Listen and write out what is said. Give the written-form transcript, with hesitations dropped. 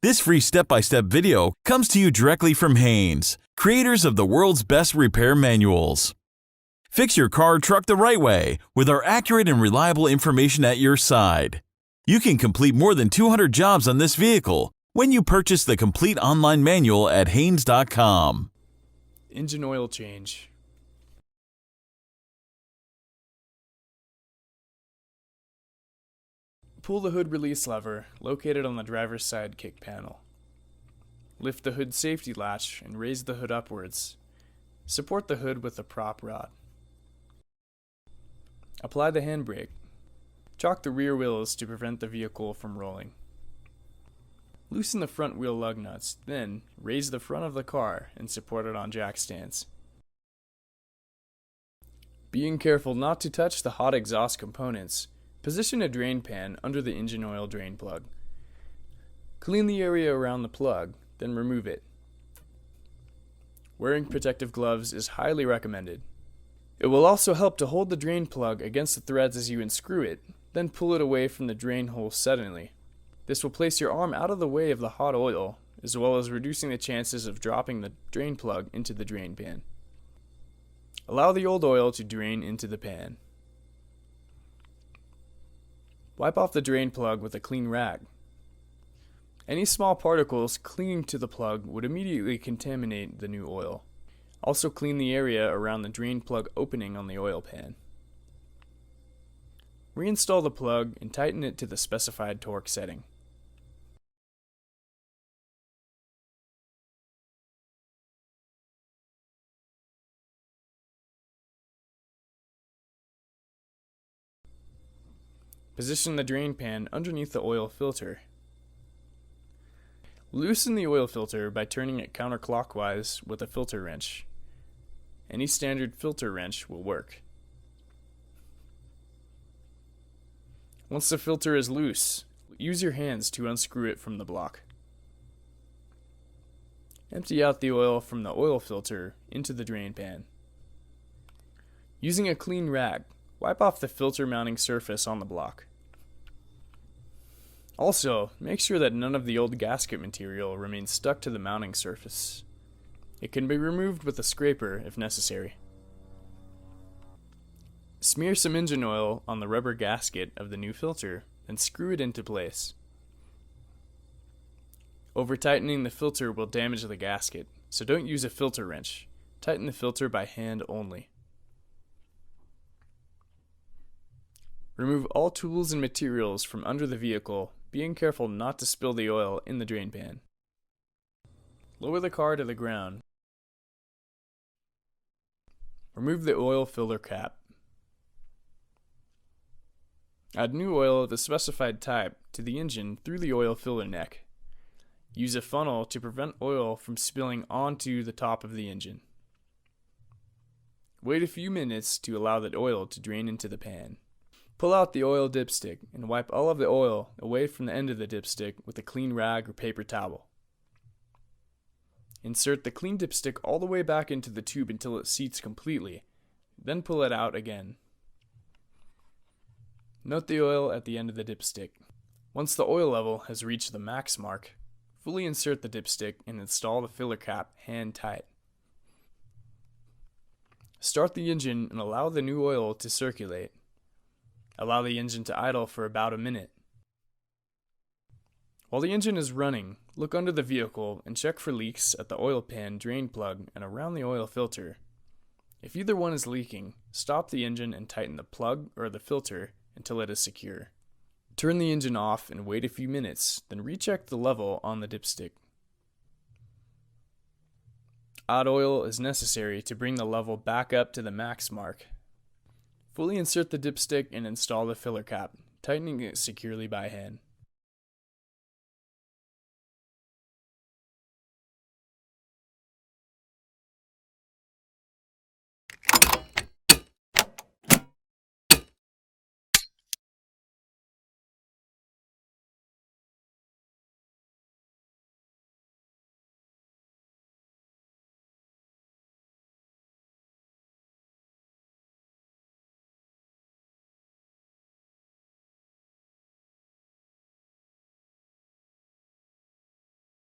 This free step-by-step video comes to you directly from Haynes, creators of the world's best repair manuals. Fix your car or truck the right way with our accurate and reliable information at your side. You can complete more than 200 jobs on this vehicle when you purchase the complete online manual at Haynes.com. Engine oil change. Pull the hood release lever located on the driver's side kick panel. Lift the hood safety latch and raise the hood upwards. Support the hood with a prop rod. Apply the handbrake. Chock the rear wheels to prevent the vehicle from rolling. Loosen the front wheel lug nuts, then raise the front of the car and support it on jack stands. Being careful not to touch the hot exhaust components, position a drain pan under the engine oil drain plug. Clean the area around the plug, then remove it. Wearing protective gloves is highly recommended. It will also help to hold the drain plug against the threads as you unscrew it, then pull it away from the drain hole suddenly. This will place your arm out of the way of the hot oil, as well as reducing the chances of dropping the drain plug into the drain pan. Allow the old oil to drain into the pan. Wipe off the drain plug with a clean rag. Any small particles clinging to the plug would immediately contaminate the new oil. Also clean the area around the drain plug opening on the oil pan. Reinstall the plug and tighten it to the specified torque setting. Position the drain pan underneath the oil filter. Loosen the oil filter by turning it counterclockwise with a filter wrench. Any standard filter wrench will work. Once the filter is loose, use your hands to unscrew it from the block. Empty out the oil from the oil filter into the drain pan. Using a clean rag, wipe off the filter mounting surface on the block. Also, make sure that none of the old gasket material remains stuck to the mounting surface. It can be removed with a scraper if necessary. Smear some engine oil on the rubber gasket of the new filter and screw it into place. Over-tightening the filter will damage the gasket, so don't use a filter wrench. Tighten the filter by hand only. Remove all tools and materials from under the vehicle, being careful not to spill the oil in the drain pan. Lower the car to the ground. Remove the oil filler cap. Add new oil of the specified type to the engine through the oil filler neck. Use a funnel to prevent oil from spilling onto the top of the engine. Wait a few minutes to allow the oil to drain into the pan. Pull out the oil dipstick and wipe all of the oil away from the end of the dipstick with a clean rag or paper towel. Insert the clean dipstick all the way back into the tube until it seats completely, then pull it out again. Note the oil at the end of the dipstick. Once the oil level has reached the max mark, fully insert the dipstick and install the filler cap hand tight. Start the engine and allow the new oil to circulate. Allow the engine to idle for about a minute. While the engine is running, look under the vehicle and check for leaks at the oil pan drain plug and around the oil filter. If either one is leaking, stop the engine and tighten the plug or the filter until it is secure. Turn the engine off and wait a few minutes, then recheck the level on the dipstick. Odd oil is necessary to bring the level back up to the max mark. Fully insert the dipstick and install the filler cap, tightening it securely by hand.